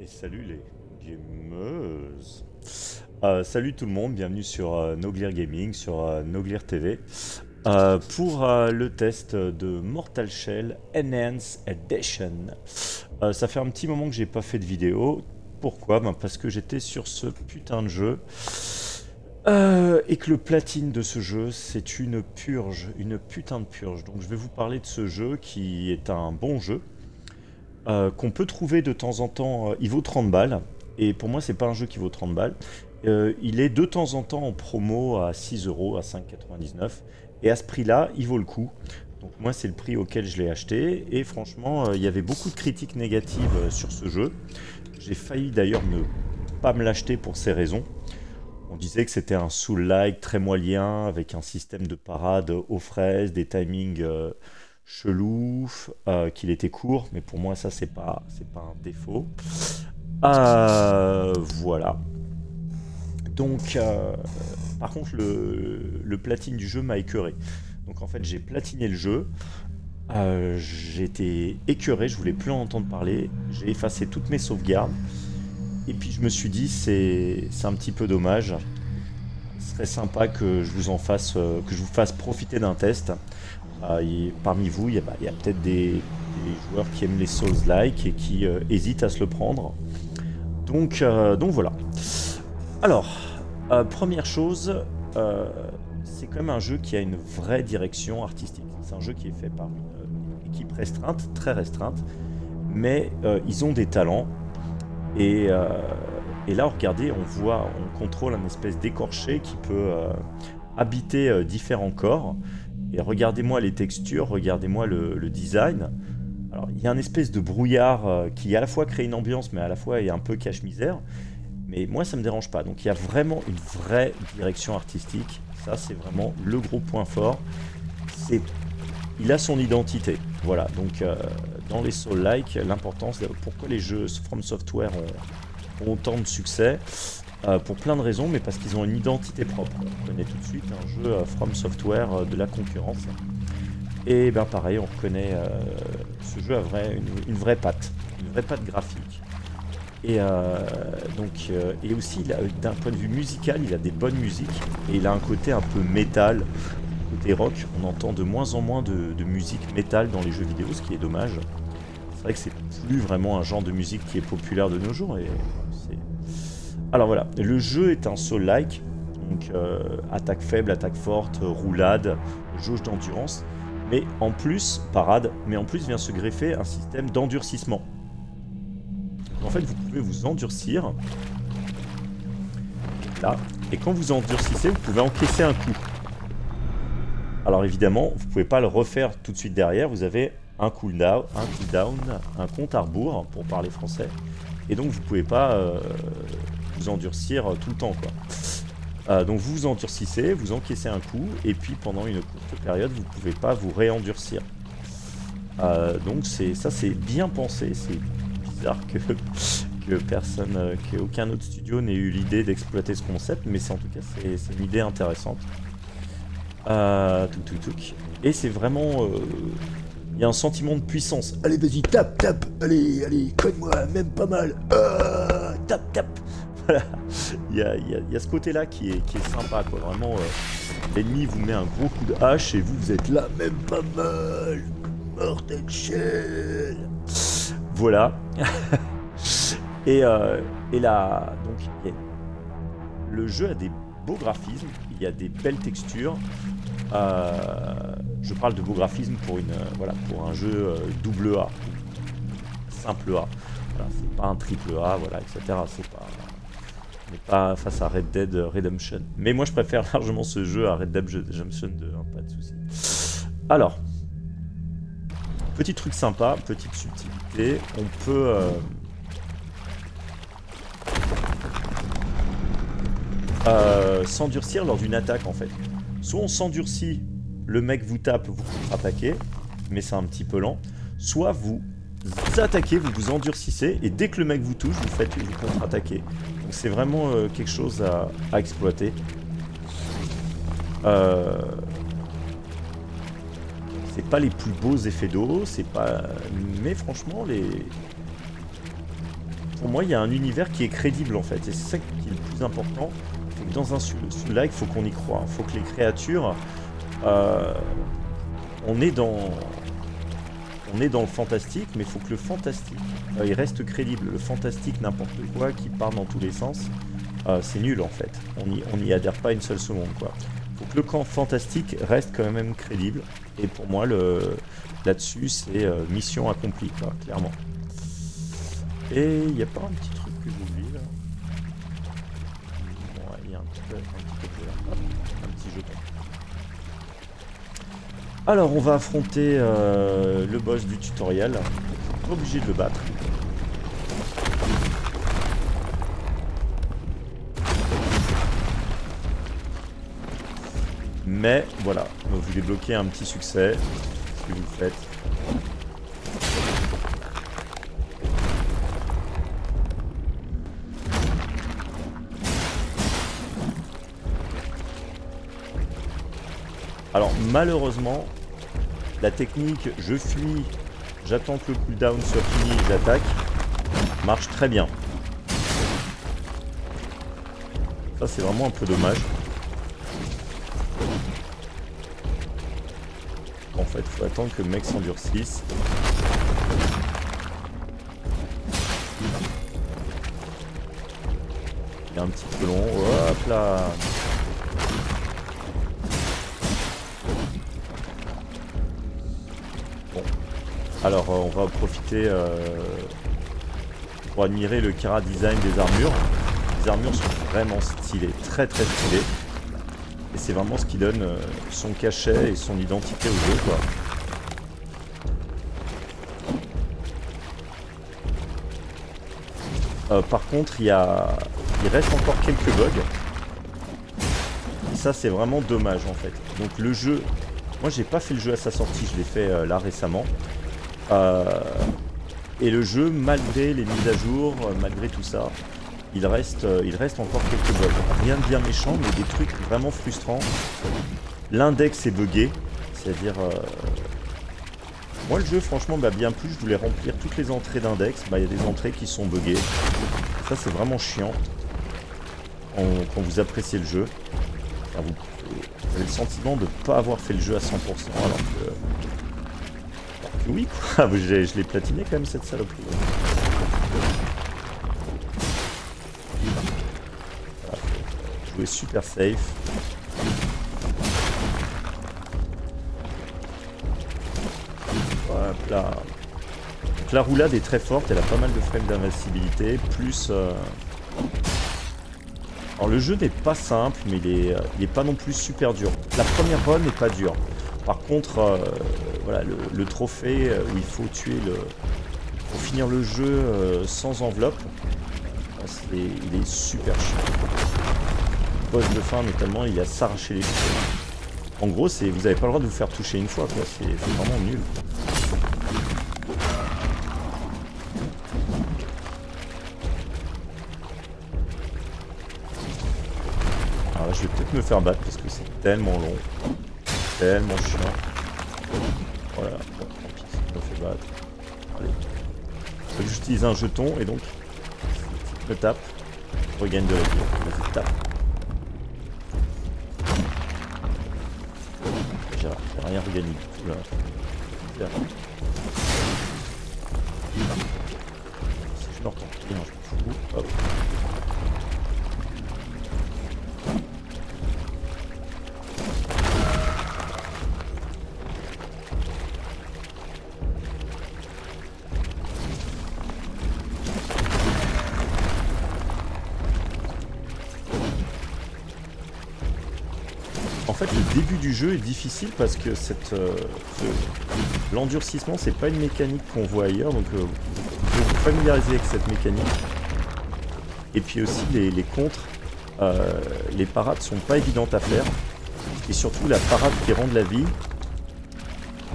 Et salut les gameuses. Salut tout le monde, bienvenue sur Noglir Gaming, sur Noglir TV, pour le test de Mortal Shell Enhanced Edition. Ça fait un petit moment que j'ai pas fait de vidéo. Pourquoi? Parce que j'étais sur ce putain de jeu. Et que le platine de ce jeu, c'est une purge, une putain de purge. Donc je vais vous parler de ce jeu qui est un bon jeu. Qu'on peut trouver de temps en temps, il vaut 30 balles, et pour moi c'est pas un jeu qui vaut 30 balles, il est de temps en temps en promo à 6 euros, à 5,99, et à ce prix là il vaut le coup, donc moi c'est le prix auquel je l'ai acheté, et franchement il y avait beaucoup de critiques négatives sur ce jeu, j'ai failli d'ailleurs ne pas me l'acheter pour ces raisons. On disait que c'était un soul-like très moyen, avec un système de parade aux fraises, des timings chelou, qu'il était court, mais pour moi ça c'est pas un défaut. Voilà. Donc, par contre le platine du jeu m'a écœuré. Donc en fait j'ai platiné le jeu, j'étais écœuré, je voulais plus en entendre parler, j'ai effacé toutes mes sauvegardes, et puis je me suis dit c'est un petit peu dommage. Ce serait sympa que je vous en fasse, que je vous fasse profiter d'un test. Parmi vous, il y a peut-être des joueurs qui aiment les Souls-like et qui hésitent à se le prendre. Donc voilà. Alors, première chose, c'est quand même un jeu qui a une vraie direction artistique. C'est un jeu qui est fait par une équipe restreinte, très restreinte, mais ils ont des talents. Et là, regardez, on contrôle un espèce d'écorché qui peut habiter différents corps. Et regardez-moi les textures, regardez-moi le design. Alors, il y a une espèce de brouillard qui à la fois crée une ambiance, mais à la fois est un peu cache-misère. Mais moi, ça me dérange pas. Donc, il y a vraiment une vraie direction artistique. Ça, c'est vraiment le gros point fort. Il a son identité. Voilà. Donc, dans les Souls-like, l'importance, pourquoi les jeux From Software ont autant de succès, pour plein de raisons, mais parce qu'ils ont une identité propre. On reconnaît tout de suite un jeu From Software de la concurrence. Et bien pareil, on reconnaît ce jeu a une vraie patte graphique. Et et aussi, d'un point de vue musical, il a des bonnes musiques, et il a un côté un peu métal, côté rock. On entend de moins en moins de musique métal dans les jeux vidéo, ce qui est dommage. C'est vrai que c'est plus vraiment un genre de musique qui est populaire de nos jours, et alors voilà, le jeu est un soul-like, donc attaque faible, attaque forte, roulade, jauge d'endurance, mais en plus, parade, mais en plus vient se greffer un système d'endurcissement. En fait, vous pouvez vous endurcir, là, et quand vous endurcissez, vous pouvez encaisser un coup. Alors évidemment, vous ne pouvez pas le refaire tout de suite derrière, vous avez un cooldown, un compte à rebours, pour parler français, et donc vous ne pouvez pas vous endurcir tout le temps, quoi. Donc vous vous endurcissez, vous encaissez un coup, et puis pendant une courte période, vous ne pouvez pas vous réendurcir. Donc ça c'est bien pensé, c'est bizarre que personne, qu'aucun autre studio n'ait eu l'idée d'exploiter ce concept, mais en tout cas c'est une idée intéressante. Et c'est vraiment... il y a un sentiment de puissance. Allez, vas-y, tape, allez, cogne-moi, même pas mal. Tape. Voilà. Il y a ce côté-là qui est sympa, quoi. Vraiment, l'ennemi vous met un gros coup de hache et vous êtes là, même pas mal. Mortal Shell. Voilà. et là, donc, le jeu a des beaux graphismes, il y a des belles textures. Je parle de beau graphisme pour pour un jeu double A, simple A. Voilà, c'est pas un triple A, voilà, etc. On n'est pas face à Red Dead Redemption. Mais moi, je préfère largement ce jeu à Red Dead Redemption 2, hein, pas de souci. Alors, petit truc sympa, petite subtilité, on peut s'endurcir lors d'une attaque, en fait. Soit on s'endurcit, le mec vous tape, vous contre-attaquez, mais c'est un petit peu lent. Soit vous attaquez, vous vous endurcissez, et dès que le mec vous touche, vous contre-attaquez. Donc c'est vraiment quelque chose à exploiter. C'est pas les plus beaux effets d'eau, c'est pas... Mais franchement, pour moi, il y a un univers qui est crédible en fait. Et c'est ça qui est le plus important. C'est que dans un sous-like, il faut qu'on y croit. Il faut que les créatures... on est dans le fantastique, mais il faut que le fantastique, il reste crédible. Le fantastique, n'importe quoi, qui part dans tous les sens, c'est nul en fait. On n'y adhère pas une seule seconde, quoi. Faut que le camp fantastique reste quand même crédible. Et pour moi, là-dessus, c'est mission accomplie, quoi, clairement. Et il n'y a pas un petit truc que j'oublie là? Ouais, il y a un petit peu là. Hop, un petit jeton. Alors, on va affronter le boss du tutoriel. Pas obligé de le battre. Mais voilà, vous débloquez un petit succès si vous le faites. Alors malheureusement, la technique je fuis, j'attends que le cooldown soit fini, j'attaque, marche très bien. Ça c'est vraiment un peu dommage. En fait, il faut attendre que le mec s'endurcisse. Il est un petit peu long, hop là. Alors on va profiter pour admirer le Kara design des armures. Les armures sont vraiment stylées, très très stylées. Et c'est vraiment ce qui donne son cachet et son identité au jeu, quoi. Par contre, il reste encore quelques bugs. Et ça c'est vraiment dommage en fait. Donc le jeu, moi j'ai pas fait le jeu à sa sortie, je l'ai fait là récemment. Et le jeu, malgré les mises à jour, malgré tout ça, il reste encore quelques bugs. Rien de bien méchant, mais des trucs vraiment frustrants. L'index est buggé, c'est-à-dire... Moi le jeu franchement m'a bien plu, je voulais remplir toutes les entrées d'index, il y a des entrées qui sont buggées. Ça c'est vraiment chiant quand vous appréciez le jeu. Enfin, vous avez le sentiment de ne pas avoir fait le jeu à 100% alors que... Oui, quoi, je l'ai platiné quand même cette saloperie. Voilà, faut jouer super safe. Voilà, là. Donc la roulade est très forte, elle a pas mal de frames d'invincibilité, plus... Alors le jeu n'est pas simple, mais il est pas non plus super dur. La première run n'est pas dure. Par contre, voilà, le trophée où il faut tuer pour finir le jeu sans enveloppe, il est super chiant. Le boss de fin notamment, il a s'arracher les cheveux. En gros, vous n'avez pas le droit de vous faire toucher une fois, quoi. C'est vraiment nul. Alors là, je vais peut-être me faire battre parce que c'est tellement long. Tellement chiant. Voilà, bon, tant pis, je me fais battre. Allez. J'utilise un jeton et donc je me tape, je regagne de la vie. Vas-y, tape. J'ai rien regagné du tout là. Bien. Si je meurs tant pis, hein, je m'en fous. Hop. En fait, le début du jeu est difficile parce que l'endurcissement, c'est pas une mécanique qu'on voit ailleurs, donc vous devez vous familiariser avec cette mécanique. Et puis aussi les contres, les parades sont pas évidentes à faire, et surtout la parade qui rend de la vie,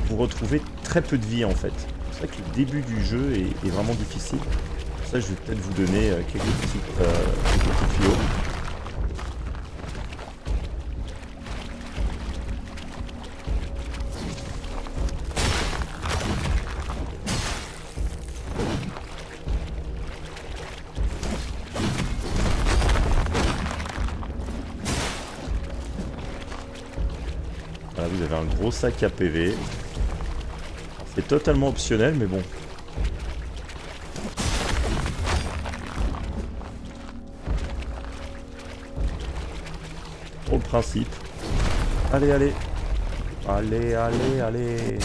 vous retrouvez très peu de vie en fait. C'est vrai que le début du jeu est vraiment difficile. Pour ça, je vais peut-être vous donner quelques petits tuyaux. vous avez un gros sac à PV. C'est totalement optionnel, mais bon. Pour le principe. Allez, allez. Allez, allez, allez.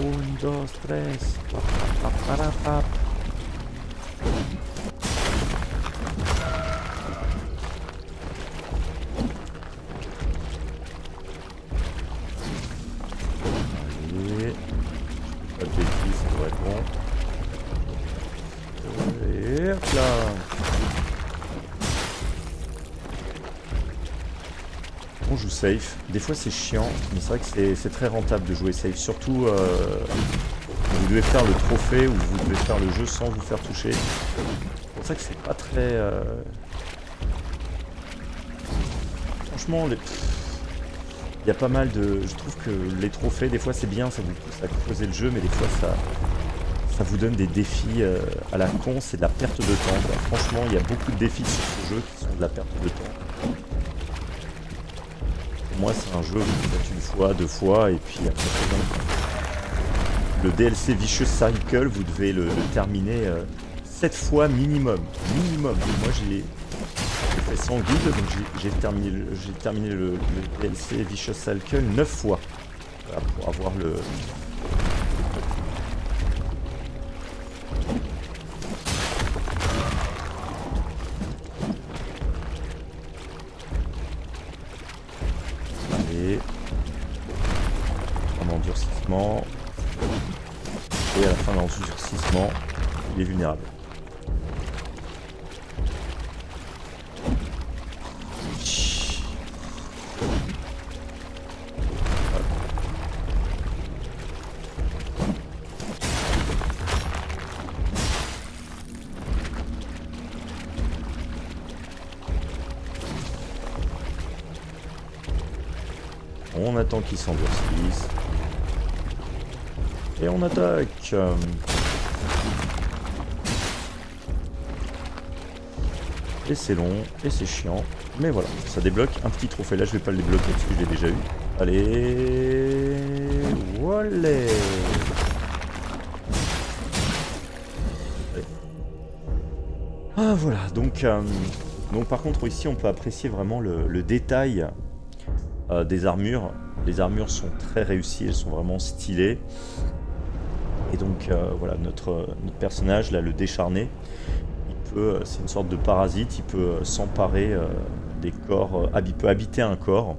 Un, dos, tres. Paparapap. Allez. Pas de bêtises, ça devrait être bon. Et hop là. On joue safe. Des fois c'est chiant, mais c'est vrai que c'est très rentable de jouer safe. Surtout vous devez faire le trophée ou vous devez faire le jeu sans vous faire toucher. C'est pour ça que c'est pas très... Franchement, il y a pas mal de... Je trouve que les trophées, des fois c'est bien, ça vous pousse à creuser le jeu, mais des fois ça vous donne des défis à la con, c'est de la perte de temps, quoi. Franchement, il y a beaucoup de défis sur ce jeu qui sont de la perte de temps. Pour moi, c'est un jeu que vous faites une fois, deux fois, et puis après c'est bon. Le DLC Vicious Cycle, vous devez le terminer 7 fois minimum. Minimum. Moi, j'ai fait 100 guildes, donc j'ai terminé le DLC Vicious Cycle 9 fois. Voilà, pour avoir le... Allez. En endurcissement. Et à la fin de l'endurcissement, il est vulnérable. On attend qu'il s'endurcisse. Et on attaque. Et c'est long, et c'est chiant. Mais voilà, ça débloque un petit trophée. Là, je vais pas le débloquer parce que je l'ai déjà eu. Allez. Voilà. Ah voilà, donc par contre ici on peut apprécier vraiment le détail des armures. Les armures sont très réussies, elles sont vraiment stylées. Et donc voilà, notre personnage là, le décharné, c'est une sorte de parasite, il peut s'emparer des corps, il peut habiter un corps.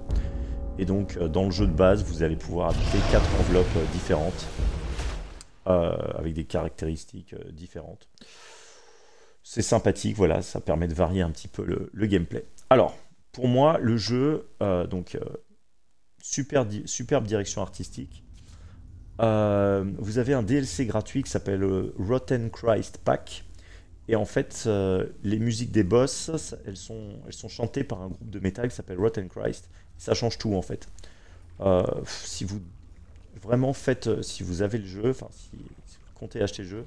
Et donc dans le jeu de base, vous allez pouvoir habiter 4 enveloppes différentes, avec des caractéristiques différentes. C'est sympathique, voilà, ça permet de varier un petit peu le gameplay. Alors, pour moi, le jeu, superbe direction artistique. Vous avez un DLC gratuit qui s'appelle Rotten Christ Pack. Et en fait, les musiques des boss, elles sont chantées par un groupe de métal qui s'appelle Rotten Christ. Ça change tout en fait. Si vous vraiment faites, si vous avez le jeu, enfin si vous comptez acheter le jeu,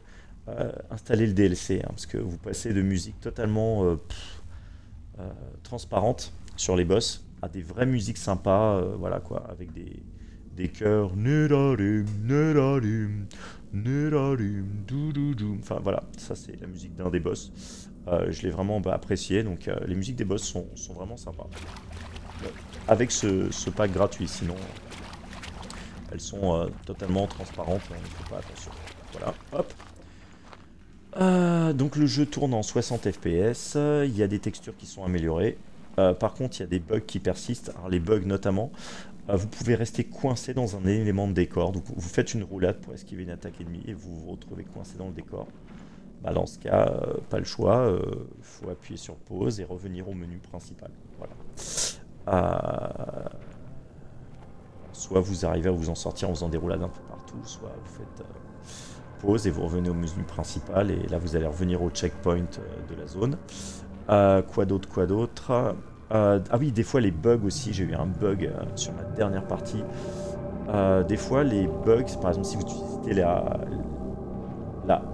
installez le DLC, hein, parce que vous passez de musique totalement transparente sur les boss à des vraies musiques sympas, voilà quoi, avec des chœurs, enfin voilà, ça c'est la musique d'un des boss. Je l'ai vraiment apprécié, donc les musiques des boss sont vraiment sympas. Avec ce pack gratuit, sinon elles sont totalement transparentes, on ne fait pas attention. Voilà, hop. Donc le jeu tourne en 60 fps, il y a des textures qui sont améliorées. Par contre, il y a des bugs qui persistent. Alors, les bugs notamment, vous pouvez rester coincé dans un élément de décor. Donc, vous faites une roulade pour esquiver une attaque ennemie et vous vous retrouvez coincé dans le décor. Bah, dans ce cas, pas le choix. Il faut appuyer sur pause et revenir au menu principal. Voilà. Soit vous arrivez à vous en sortir en faisant des roulades un peu partout, soit vous faites pause et vous revenez au menu principal. Et là, vous allez revenir au checkpoint de la zone. Quoi d'autre, ah oui, des fois les bugs aussi, j'ai eu un bug sur ma dernière partie. Des fois, les bugs, par exemple, si vous utilisez la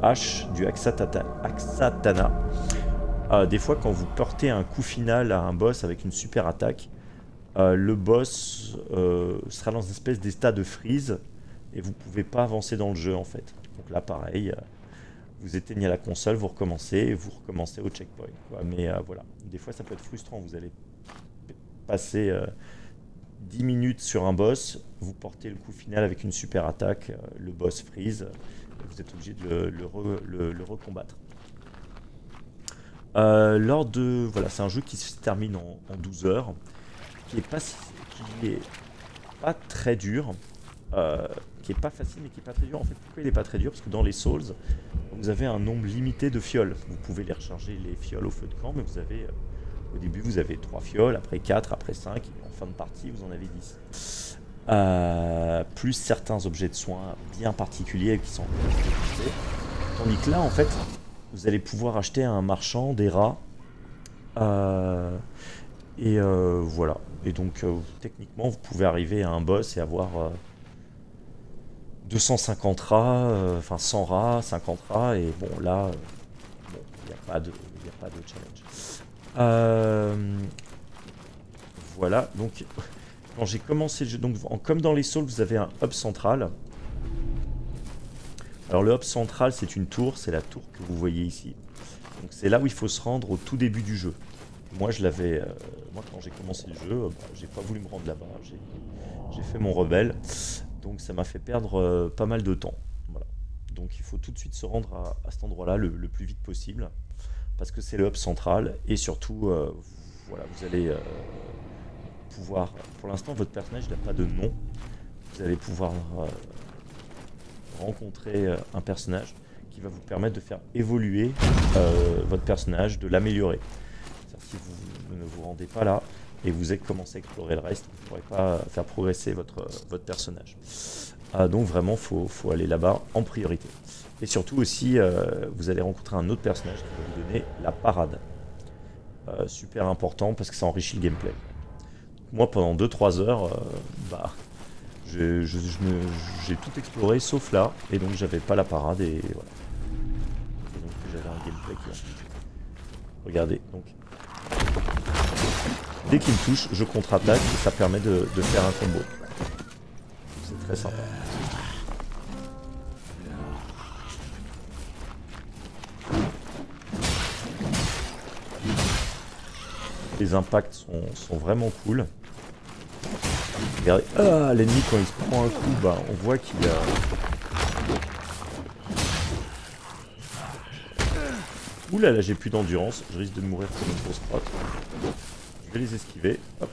hache du Axatana, des fois, quand vous portez un coup final à un boss avec une super attaque, le boss sera dans une espèce d'état de freeze et vous pouvez pas avancer dans le jeu en fait. Donc là, pareil, vous éteignez la console, vous recommencez et vous recommencez au checkpoint, quoi. Mais voilà, des fois, ça peut être frustrant. Vous allez passer 10 minutes sur un boss, vous portez le coup final avec une super attaque, le boss freeze, et vous êtes obligé de le recombattre. Voilà, c'est un jeu qui se termine en 12 heures, qui est pas très dur, qui est pas facile mais qui est pas très dur. En fait, pourquoi il est pas très dur? Parce que dans les Souls, vous avez un nombre limité de fioles. Vous pouvez les recharger les fioles au feu de camp, mais vous avez au début vous avez 3 fioles, après 4, après 5, et en fin de partie vous en avez 10. Plus certains objets de soins bien particuliers qui sont utilisés. Tandis que là, en fait, vous allez pouvoir acheter à un marchand des rats. Voilà. Et donc, techniquement, vous pouvez arriver à un boss et avoir 250 rats, enfin 100 rats, 50 rats, et bon, là, il n'y a pas de challenge. Voilà, donc quand j'ai commencé le jeu, donc comme dans les Souls, vous avez un hub central. Alors le hub central, c'est une tour, c'est la tour que vous voyez ici. Donc c'est là où il faut se rendre au tout début du jeu. Moi quand j'ai commencé le jeu, j'ai pas voulu me rendre là-bas, j'ai fait mon rebelle, donc ça m'a fait perdre pas mal de temps. Voilà. Donc il faut tout de suite se rendre à cet endroit-là le plus vite possible, parce que c'est le hub central, et surtout, voilà, vous allez pouvoir, pour l'instant votre personnage n'a pas de nom, vous allez pouvoir rencontrer un personnage qui va vous permettre de faire évoluer votre personnage, de l'améliorer. Si vous ne vous rendez pas là et vous commencez à explorer le reste, vous ne pourrez pas faire progresser votre personnage. Donc vraiment, faut aller là-bas en priorité. Et surtout aussi, vous allez rencontrer un autre personnage qui va vous donner la parade. Super important parce que ça enrichit le gameplay. Moi, pendant 2-3 heures, j'ai tout exploré sauf là, et donc j'avais pas la parade, et voilà. Et donc j'avais un gameplay qui... Regardez, donc... Dès qu'il me touche, je contre-attaque, et ça permet de faire un combo. C'est très sympa. Les impacts sont vraiment cool. Regardez, l'ennemi quand il se prend un coup, on voit qu'il a... Ouh là, j'ai plus d'endurance, je risque de mourir comme une grosse crotte. Je vais les esquiver, hop.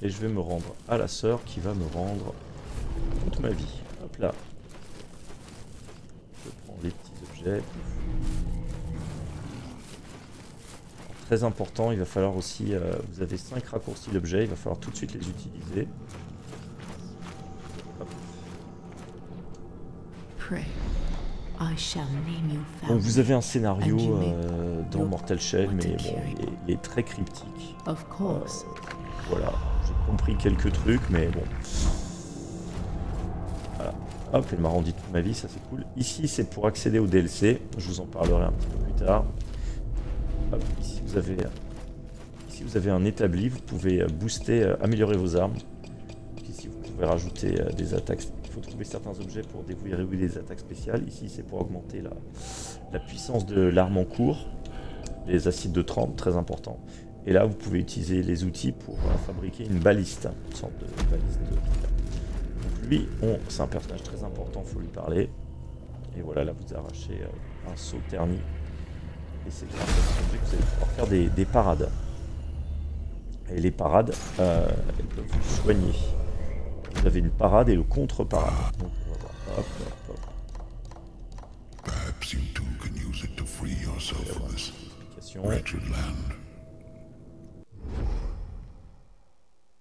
Et je vais me rendre à la sœur qui va me rendre toute ma vie. Hop là. Je prends les petits objets. Très important, il va falloir aussi, vous avez 5 raccourcis d'objets, il va falloir tout de suite les utiliser. Hop. Donc vous avez un scénario dans Mortal Shell, mais bon, il est très cryptique. Voilà, j'ai compris quelques trucs, mais bon. Voilà. Hop, elle m'a rendu toute ma vie, ça c'est cool. Ici, c'est pour accéder au DLC, je vous en parlerai un petit peu plus tard. Hop, ici vous avez un établi, vous pouvez booster, améliorer vos armes. Ici vous pouvez rajouter des attaques, il faut trouver certains objets pour déverrouiller des attaques spéciales. Ici c'est pour augmenter la puissance de l'arme en cours, les acides de trempe, très important. Et là vous pouvez utiliser les outils pour fabriquer une baliste, une sorte de baliste. Donc lui, c'est un personnage très important, il faut lui parler. Et voilà, là vous arrachez un saut terni. Et c'est grâce à cet objet que vous allez pouvoir faire des parades. Et les parades, elles peuvent vous soigner. Vous avez une parade et le contre-parade. Donc on va voir. Hop, hop, hop.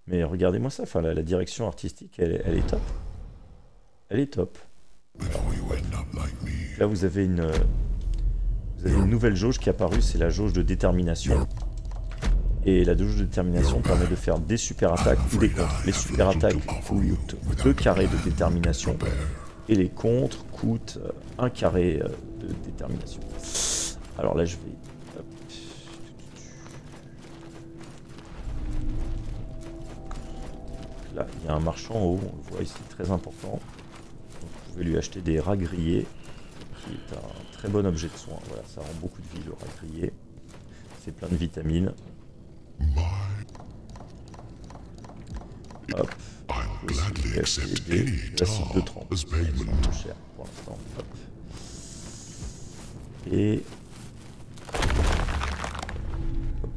Mais regardez-moi ça, enfin, la direction artistique, elle est top. Elle est top. Là vous avez une nouvelle jauge qui est apparue, c'est la jauge de détermination. Et la jauge de détermination permet de faire des super attaques ou des contres. Les super attaques coûtent 2 carrés de détermination. Et les contres coûtent 1 carré de détermination. Alors là, je vais... Hop. Là, il y a un marchand en haut, on le voit ici, très important. Donc, vous pouvez lui acheter des rats grillés, qui est un très bon objet de soin. Voilà, ça rend beaucoup de vie, le rat grillé. C'est plein de vitamines. Hop. Aussi acheter de l'acide de trempe. C'est un peu cher pour l'instant. Hop. Et... Hop.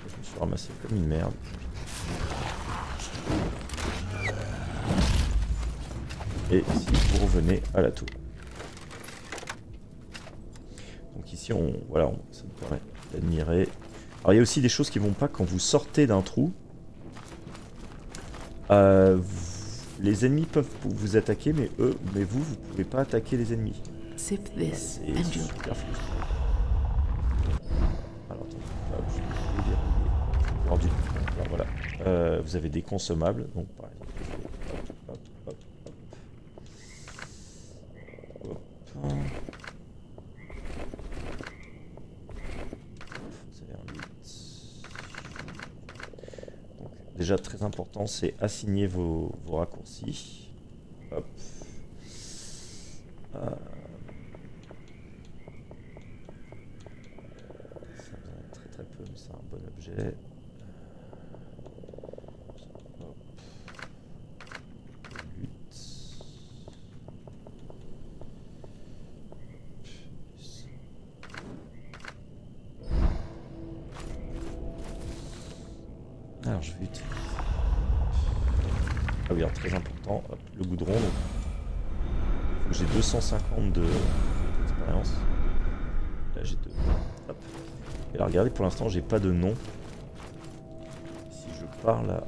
Je me suis ramassé comme une merde. Et si vous revenez à la tour. Donc ici, voilà, ça me permet d'admirer. Alors il y a aussi des choses qui vont pas quand vous sortez d'un trou. Les ennemis peuvent vous attaquer, mais vous pouvez pas attaquer les ennemis. C'est super frustrant. Alors attendez, je vais dérouiller. Voilà, vous avez des consommables, donc par exemple. Déjà très important, c'est assigner vos raccourcis. Hop. Ça vient très très peu, mais c'est un bon objet. Hop. Alors je vais utiliser... Ah oui, alors très important, hop, le goudron. Donc, faut que j'ai 250 d'expérience. Là j'ai 2. Hop. Et là regardez, pour l'instant j'ai pas de nom. Si je parle à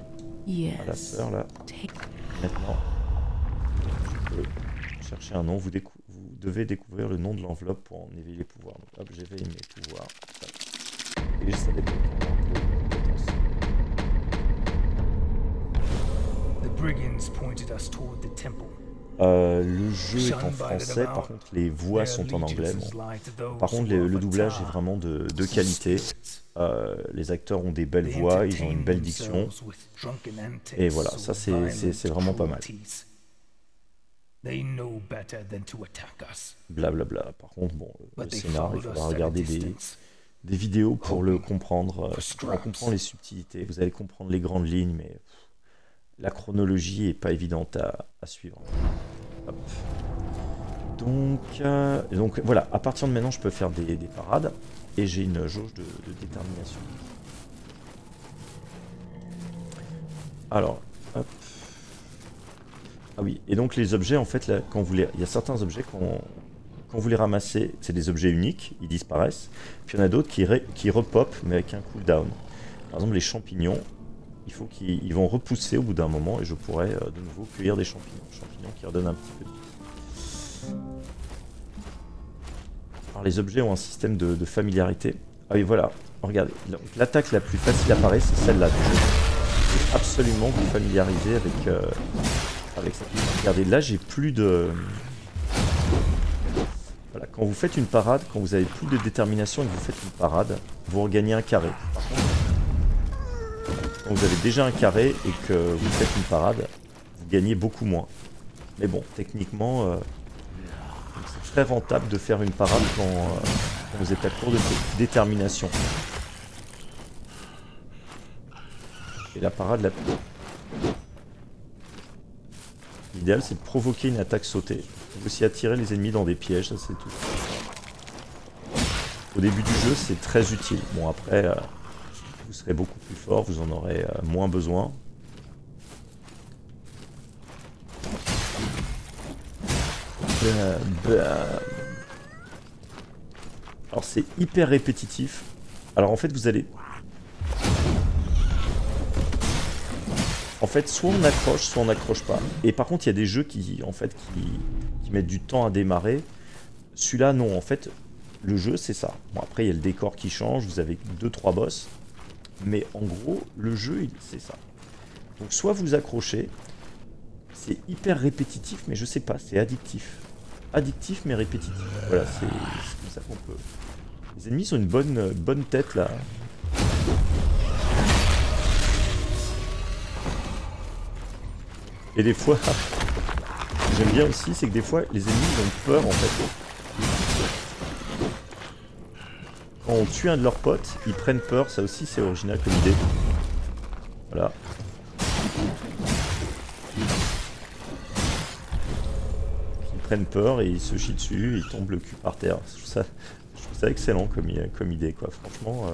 la sœur là, maintenant, je peux chercher un nom. Vous devez découvrir le nom de l'enveloppe pour en éveiller les pouvoirs. Donc hop, j'éveille mes pouvoirs. Hop. Et ça débloque un peu de potentiel. Le jeu est en français, par contre les voix sont en anglais. Bon. Par contre le doublage est vraiment de qualité. Les acteurs ont des belles voix, ils ont une belle diction. Et voilà, ça c'est vraiment pas mal. Blablabla. Par contre, bon, le scénar, il faudra regarder des vidéos pour le comprendre. On comprend les subtilités, vous allez comprendre les grandes lignes, mais... La chronologie est pas évidente à suivre. Hop. Donc voilà, à partir de maintenant, je peux faire des parades et j'ai une jauge de détermination. Alors, hop. Ah oui, et donc les objets, en fait, là, il y a certains objets quand vous les ramassez, c'est des objets uniques, ils disparaissent. Puis il y en a d'autres qui repopent, mais avec un cooldown. Par exemple, les champignons. Il faut qu'ils vont repousser au bout d'un moment et je pourrai de nouveau cueillir des champignons. Champignons qui redonnent un petit peu de vie. Alors les objets ont un système de familiarité. Ah oui voilà, regardez, l'attaque la plus facile apparaît, c'est celle-là. Il faut absolument vous familiariser avec ça. Regardez, là j'ai plus de... Voilà, quand vous faites une parade, quand vous avez plus de détermination et que vous faites une parade, vous regagnez un carré. Par contre, quand vous avez déjà un carré et que vous faites une parade, vous gagnez beaucoup moins. Mais bon, techniquement, c'est très rentable de faire une parade quand vous êtes à court de détermination. Et la parade, l'idéal, c'est de provoquer une attaque sautée. Vous pouvez aussi attirer les ennemis dans des pièges, ça c'est tout. Au début du jeu, c'est très utile. Bon, après... vous serez beaucoup plus fort, vous en aurez moins besoin. Alors c'est hyper répétitif. Alors en fait vous allez... En fait soit on accroche, soit on n'accroche pas. Et par contre il y a des jeux qui mettent du temps à démarrer. Celui-là, non. En fait, le jeu, c'est ça. Bon, après, il y a le décor qui change. Vous avez 2-3 boss. Mais en gros, le jeu, c'est ça. Donc, soit vous accrochez. C'est hyper répétitif, mais je sais pas. C'est addictif. Addictif, mais répétitif. Voilà, c'est comme ça qu'on peut. Les ennemis ont une bonne tête, là. Et des fois, j'aime bien aussi, c'est que des fois, les ennemis ils ont peur en fait. Quand on tue un de leurs potes, ils prennent peur, ça aussi c'est original comme idée. Voilà. Ils prennent peur et ils se chient dessus, ils tombent le cul par terre. Je trouve ça excellent comme idée, quoi. Franchement,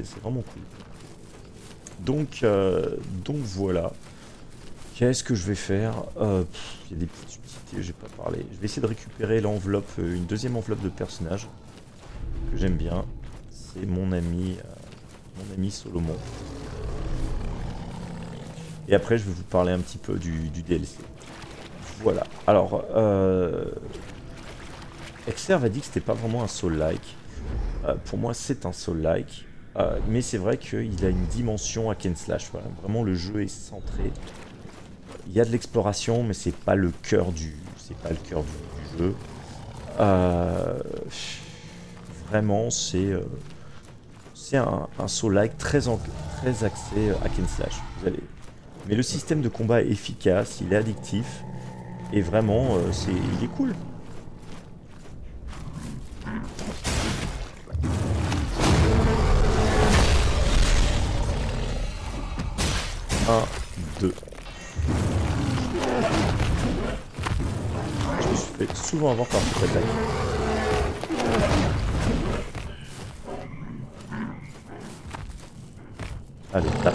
c'est vraiment cool. Donc voilà. Qu'est-ce que je vais faire? Il y a des petites subtilités, j'ai pas parlé. Je vais essayer de récupérer l'enveloppe, une deuxième enveloppe de personnage que j'aime bien. C'est mon ami Solomon. Et après, je vais vous parler un petit peu du DLC. Voilà. Alors, Exerve a dit que c'était pas vraiment un soul-like. Pour moi, c'est un soul-like. Mais c'est vrai qu'il a une dimension hack and slash. Voilà. Vraiment, le jeu est centré. Il y a de l'exploration, mais c'est pas le cœur du jeu. Vraiment, c'est un soul-like très axé hack and slash. Mais le système de combat est efficace, il est addictif, et vraiment, il est cool. Un, deux. Je me suis fait souvent avoir par cette attaque. Allez, tape.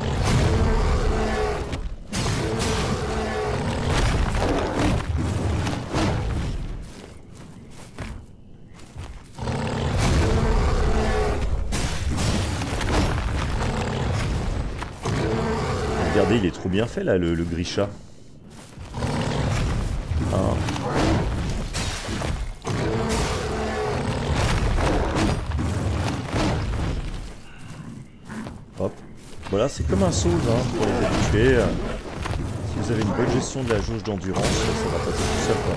Regardez, il est trop bien fait là, le Grisha. Hop. Voilà, c'est comme un Souls hein, pour les habitués. Si vous avez une bonne gestion de la jauge d'endurance, ça va passer tout seul quoi.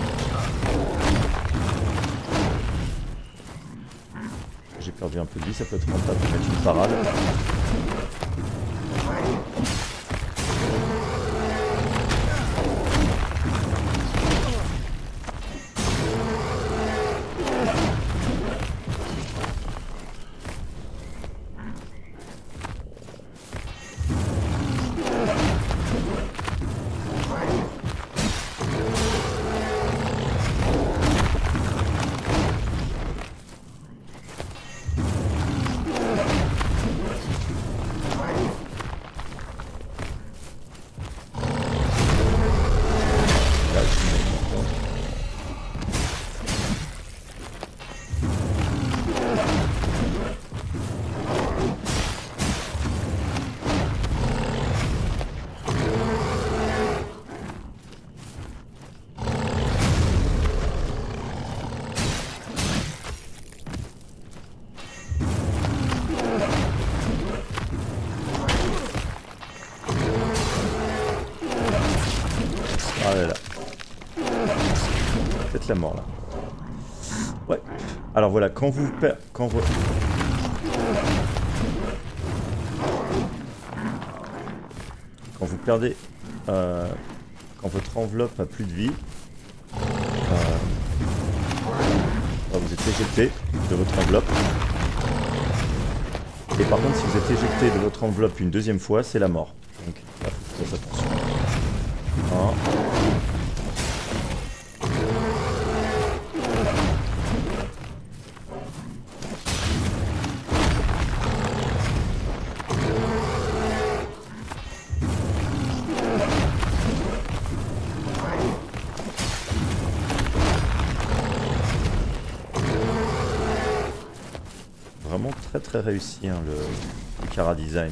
J'ai perdu un peu de vie, ça peut être rentable de mettre une parade. Ah là là. Peut-être la mort là. Ouais. Alors voilà, quand vous perdez quand votre enveloppe a plus de vie, vous êtes éjecté de votre enveloppe. Et par contre, si vous êtes éjecté de votre enveloppe une deuxième fois, c'est la mort. Donc là, faut faire attention. Vraiment très réussi hein, le Chara design.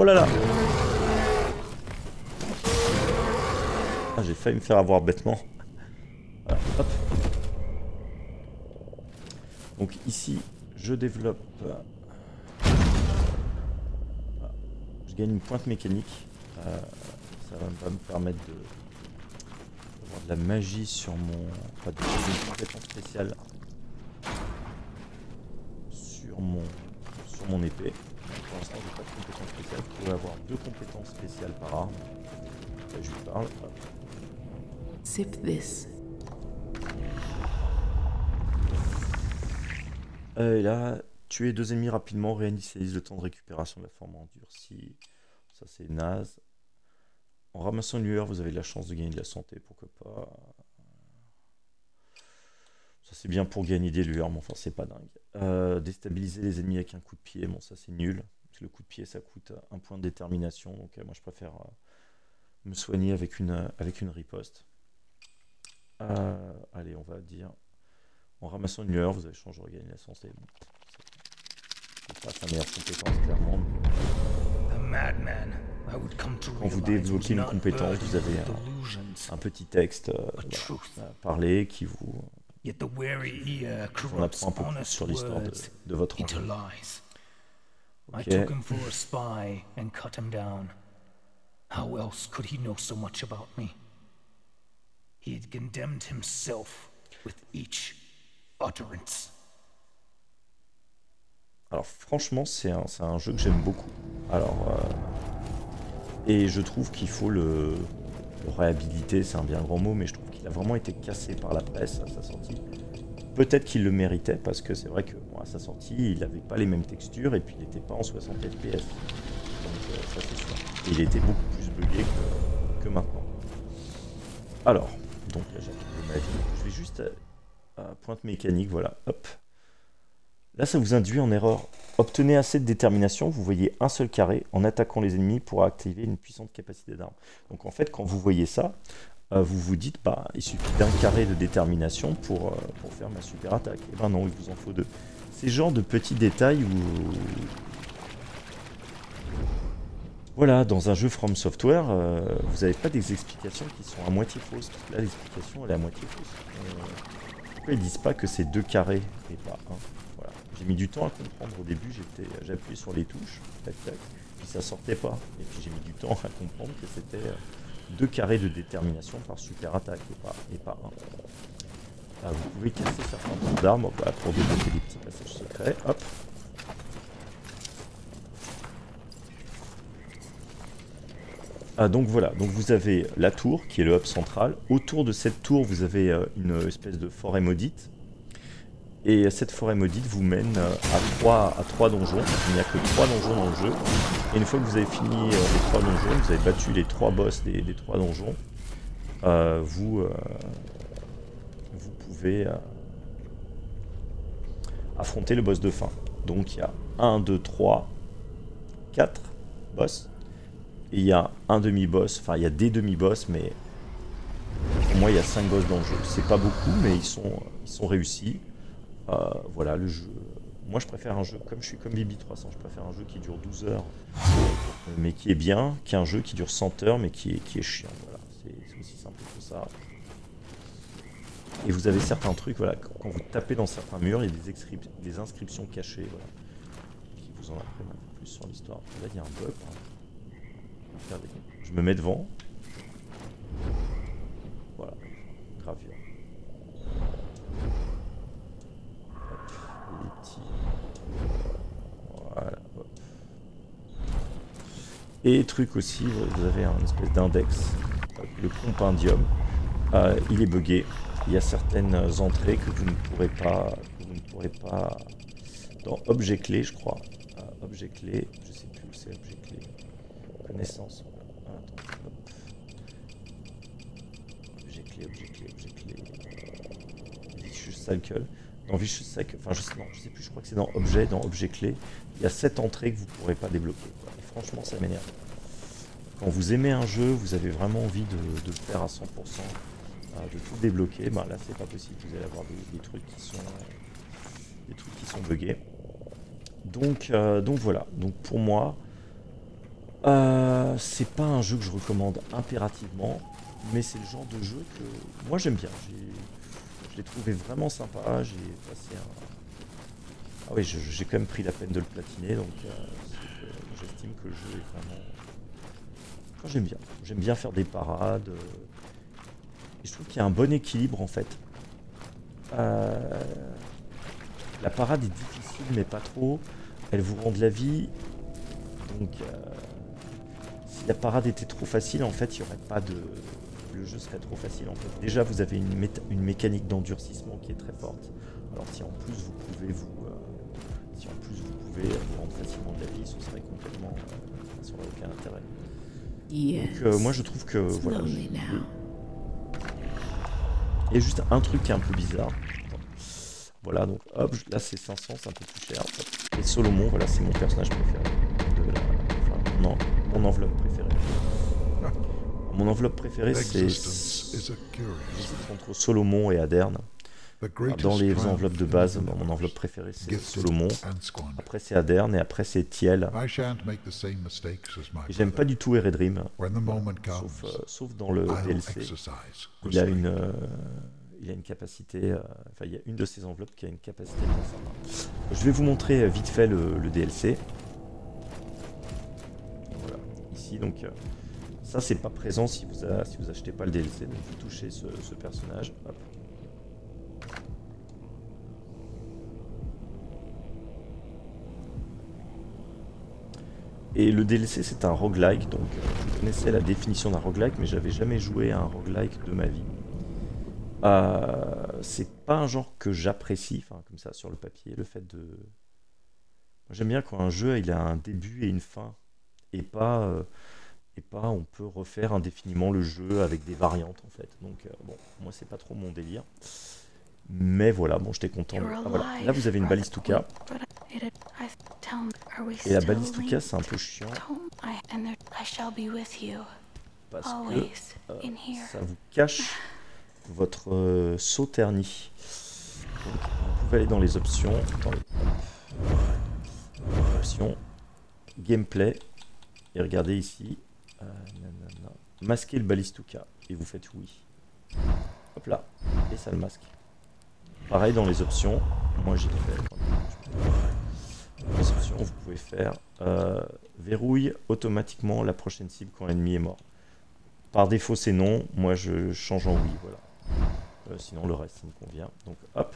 là là. Ah, j'ai failli me faire avoir bêtement. Voilà, hop. Donc ici, je développe... je gagne une pointe mécanique. Ça va me permettre d'avoir de la magie sur mon... Enfin, de faire une compétence spéciale sur mon épée. Pour l'instant, j'ai pas de compétence spéciale. Vous pouvez avoir 2 compétences spéciales par arme. Là, je lui parle. Hop. Sip this. Et là, tuer 2 ennemis rapidement réinitialise le temps de récupération de la forme endurcie. Ça, c'est naze. En ramassant une lueur, vous avez de la chance de gagner de la santé, pourquoi pas. Ça, c'est bien pour gagner des lueurs, mais enfin, c'est pas dingue. Déstabiliser les ennemis avec un coup de pied, bon, ça, c'est nul. Parce que le coup de pied, ça coûte un point de détermination. Donc, moi, je préfère me soigner avec une riposte. Allez, on va dire... En ramassant une lueur, vous avez chance de regagner la santé. Bon, c'est pas sa meilleure compétence, clairement. Quand vous débloquez une compétence, vous avez un petit texte à parler qui vous en apprend un peu plus sur l'histoire de votre enjeu. Ok. How else could he know so much about me? He had condemned himself with each utterance. Alors franchement, c'est un jeu que j'aime beaucoup. Alors, et je trouve qu'il faut le réhabiliter, c'est un bien grand mot, mais je trouve qu'il a vraiment été cassé par la presse à sa sortie. Peut-être qu'il le méritait, parce que c'est vrai que bon, à sa sortie, il n'avait pas les mêmes textures, et puis il n'était pas en 60 FPS. Donc ça c'est sûr. Et il était beaucoup plus buggé que maintenant. Alors, donc là j'ai retrouvé ma vie. Je vais juste pointe mécanique, voilà, hop. Là ça vous induit en erreur. Obtenez assez de détermination, vous voyez un seul carré. En attaquant les ennemis pour activer une puissante capacité d'arme. Donc en fait quand vous voyez ça, vous vous dites, bah il suffit d'un carré de détermination pour faire ma super attaque. Et ben non, il vous en faut 2. C'est le genre de petits détails où... Voilà, dans un jeu From Software, vous n'avez pas des explications qui sont à moitié fausses. Parce que là, l'explication, elle est à moitié fausse. Pourquoi ils disent pas que c'est 2 carrés et pas 1? Voilà. J'ai mis du temps à comprendre. Au début, j'ai appuyé sur les touches, tac tac, puis ça sortait pas. Et puis j'ai mis du temps à comprendre que c'était 2 carrés de détermination par super attaque et pas 1. Vous pouvez casser certains types d'armes pour débloquer des petits passages secrets. Hop. Donc voilà, donc vous avez la tour qui est le hub central. Autour de cette tour, vous avez une espèce de forêt maudite. Et cette forêt maudite vous mène à 3 donjons. Il n'y a que 3 donjons dans le jeu. Et une fois que vous avez fini les 3 donjons, vous avez battu les 3 boss des 3 donjons, vous pouvez affronter le boss de fin. Donc il y a 1, 2, 3, 4 boss. Et il y a un demi-boss, enfin il y a des demi-boss, mais pour moi il y a 5 boss dans le jeu. C'est pas beaucoup, mais ils sont réussis. Voilà, le jeu. Moi je préfère un jeu, comme je suis comme Bibi300, je préfère un jeu qui dure 12 heures, mais qui est bien, qu'un jeu qui dure 100 heures, mais qui est chiant. Voilà, c'est aussi simple que ça. Et vous avez certains trucs, voilà, quand vous tapez dans certains murs, il y a des inscriptions cachées, voilà, qui vous en apprennent un peu plus sur l'histoire. Là il y a un bug. Hein. Regardez, je me mets devant. Voilà, gravure. Hop, les petits. Voilà, hop. Et truc aussi, vous avez un espèce d'index, le compendium. Il est buggé. Il y a certaines entrées que vous ne pourrez pas dans objet clé, je crois. Objet clé, je sais plus où c'est objet clé. Connaissance. Attends, hop. Objet clé. Vicious Cycle. Dans Vicious Cycle, enfin je sais plus, je crois que c'est dans objet clé. Il y a 7 entrées que vous ne pourrez pas débloquer. Et franchement, ça m'énerve. Quand vous aimez un jeu, vous avez vraiment envie de le faire à 100%, de tout débloquer. Ben là, c'est pas possible. Vous allez avoir des trucs qui sont buggés. Donc voilà. Donc pour moi, C'est pas un jeu que je recommande impérativement, mais c'est le genre de jeu que moi j'aime bien. Je l'ai trouvé vraiment sympa. J'ai passé un... Ah oui, j'ai quand même pris la peine de le platiner, donc j'estime que le jeu est vraiment... Enfin, j'aime bien. J'aime bien faire des parades. Et je trouve qu'il y a un bon équilibre en fait. Euh, La parade est difficile, mais pas trop. Elle vous rend de la vie. Donc, si la parade était trop facile, en fait, il n'y aurait pas de... Le jeu serait trop facile, en fait. Déjà, vous avez une mécanique d'endurcissement qui est très forte. Alors, si en plus vous pouvez vous rendre facilement de la vie, ce serait complètement... ça n'aurait aucun intérêt. Yes. Donc, moi, je trouve que... Voilà. Slowly now. Il y a juste un truc qui est un peu bizarre. Voilà, donc hop, là c'est 500, c'est un peu plus cher. Et Solomon, voilà, c'est mon personnage préféré. Enfin, non, mon enveloppe préférée. Mon enveloppe préférée, c'est entre Solomon et Aderne. Dans les enveloppes de base, mon enveloppe préférée, c'est Solomon. Après, c'est Aderne, et après, c'est Thiel. Et j'aime pas du tout Eredrim, sauf dans le DLC. Il a une capacité, enfin il y a une de ces enveloppes qui a une capacité de sympa. Je vais vous montrer vite fait le DLC. Voilà, ici donc ça c'est pas présent si vous achetez pas le DLC, donc vous touchez ce personnage. Hop. Et le DLC c'est un roguelike, donc je connaissais la définition d'un roguelike, mais j'avais jamais joué à un roguelike de ma vie. C'est pas un genre que j'apprécie, enfin comme ça sur le papier, le fait de... J'aime bien quand un jeu il a un début et une fin, et pas on peut refaire indéfiniment le jeu avec des variantes en fait. Donc bon, moi c'est pas trop mon délire. Mais voilà, bon j'étais content. Ah, voilà. Là vous avez une balistuka. Et la balistuka c'est un peu chiant. Parce que ça vous cache votre saut terni. Donc, vous pouvez aller dans les options, options, gameplay, et regardez ici, masquer le balistuka, et vous faites oui. Hop là, et ça le masque. Pareil dans les options, moi j'ai fait... Dans les options, vous pouvez faire verrouille automatiquement la prochaine cible quand l'ennemi est mort. Par défaut c'est non, moi je change en oui, voilà. Sinon le reste ça me convient. Donc hop.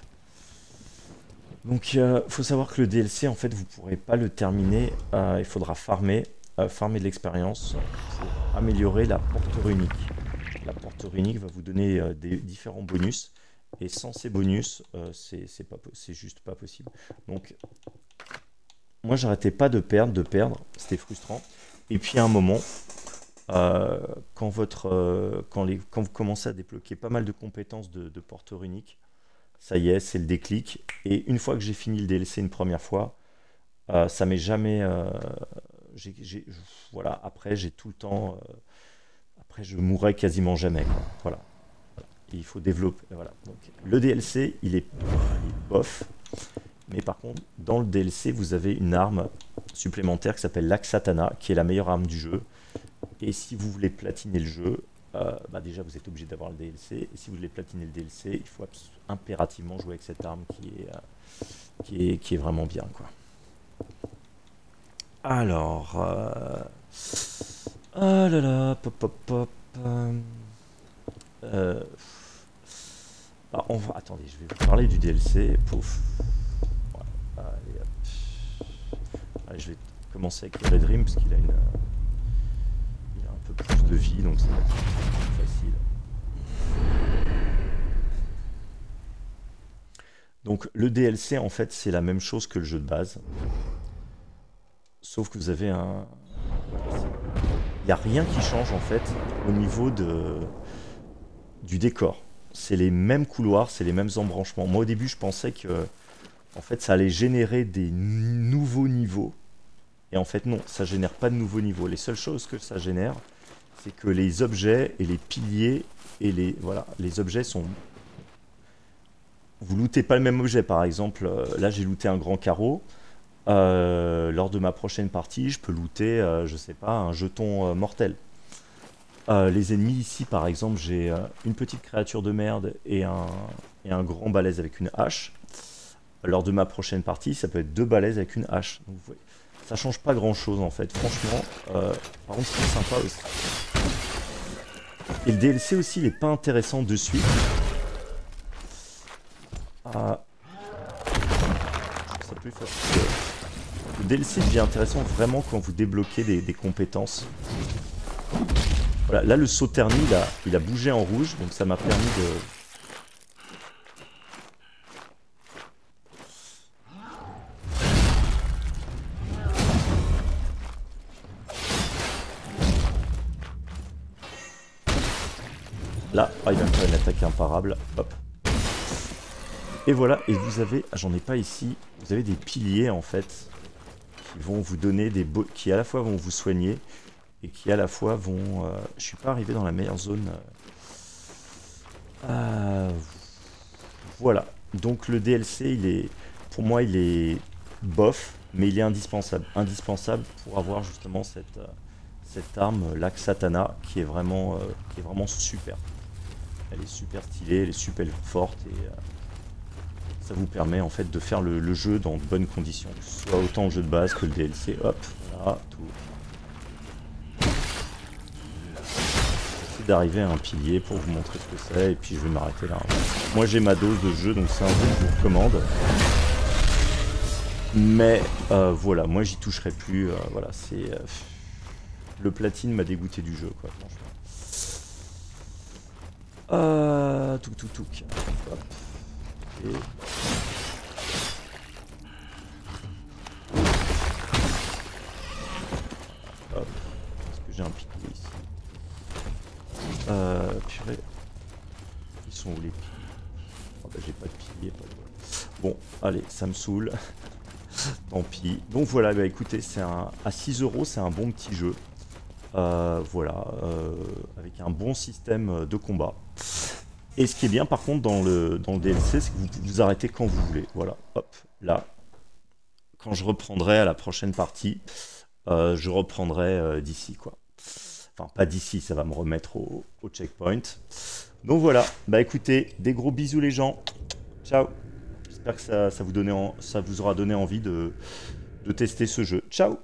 Donc faut savoir que le DLC en fait vous pourrez pas le terminer. Il faudra farmer de l'expérience pour améliorer la porte runique. La porte runique va vous donner des différents bonus. Et sans ces bonus, c'est juste pas possible. Donc moi j'arrêtais pas de perdre, c'était frustrant. Et puis à un moment, quand vous commencez à débloquer pas mal de compétences de porte runique, ça y est, c'est le déclic. Et une fois que j'ai fini le DLC une première fois, ça m'est jamais... voilà, après j'ai tout le temps... après je mourrais quasiment jamais, quoi. Voilà. Et il faut développer... Voilà. Donc, le DLC, il est bof. Mais par contre, dans le DLC, vous avez une arme supplémentaire qui s'appelle l'Axatana, qui est la meilleure arme du jeu. Et si vous voulez platiner le jeu, déjà vous êtes obligé d'avoir le DLC. Et si vous voulez platiner le DLC, il faut impérativement jouer avec cette arme qui est vraiment bien, quoi. Alors... ah là là, attendez, je vais vous parler du DLC. Pouf. Voilà. Allez, hop. Allez, je vais commencer avec le Red Dream parce qu'il a il a un peu plus de vie, donc ça va être plus facile. Donc le DLC en fait c'est la même chose que le jeu de base, sauf que vous avez un... Il n'y a rien qui change en fait au niveau du décor. C'est les mêmes couloirs, c'est les mêmes embranchements. Moi au début je pensais que en fait ça allait générer des nouveaux niveaux. Et en fait non, ça génère pas de nouveaux niveaux. Les seules choses que ça génère, c'est que les objets et les piliers et les objets sont... Vous lootez pas le même objet, par exemple, là j'ai looté un grand carreau. lors de ma prochaine partie, je peux looter, je sais pas, un jeton mortel. Les ennemis ici, par exemple, j'ai une petite créature de merde et un grand balèze avec une hache. Lors de ma prochaine partie, ça peut être 2 balèzes avec une hache. Donc, vous voyez, ça change pas grand chose en fait, franchement. Par contre, c'est sympa aussi. Et le DLC aussi, il est pas intéressant de suite. Ça peut faire... Le DLC devient intéressant vraiment quand vous débloquez des compétences. Voilà, là le Sauterny, il a bougé en rouge, donc ça m'a permis de... Là, il va me faire une attaque imparable. Hop. Et voilà, et vous avez... Ah, j'en ai pas ici. Vous avez des piliers, en fait, qui vont vous donner des... qui à la fois vont vous soigner, et qui à la fois vont... Je suis pas arrivé dans la meilleure zone. Voilà. Donc le DLC, il est... Pour moi, il est bof, mais il est indispensable. Indispensable pour avoir justement cette arme, l'Axatana, qui est vraiment super. Elle est super stylée, elle est super forte et ça vous permet en fait de faire le jeu dans de bonnes conditions, que ce soit autant le jeu de base que le DLC. Hop, voilà, tout. J'essaie d'arriver à un pilier pour vous montrer ce que c'est et puis je vais m'arrêter là. Moi j'ai ma dose de jeu, donc c'est un jeu que je vous recommande. Mais voilà, moi j'y toucherai plus. Voilà, c'est le platine m'a dégoûté du jeu, quoi, franchement. Touk. Hop. Et... Hop. Est-ce que j'ai un pilier ici? Purée. Ils sont où les piliers? Oh bah j'ai pas de pilier, pas de... Bon, allez, ça me saoule. Tant pis. Donc voilà, bah écoutez, c'est à 6 €, c'est un bon petit jeu. Voilà, avec un bon système de combat. Et ce qui est bien par contre dans le DLC, c'est que vous pouvez vous arrêter quand vous voulez. Voilà, hop, là. Quand je reprendrai à la prochaine partie, je reprendrai d'ici, quoi. Enfin, pas d'ici, ça va me remettre au checkpoint. Donc voilà, bah écoutez, des gros bisous les gens. Ciao. J'espère que ça vous aura donné envie de tester ce jeu. Ciao.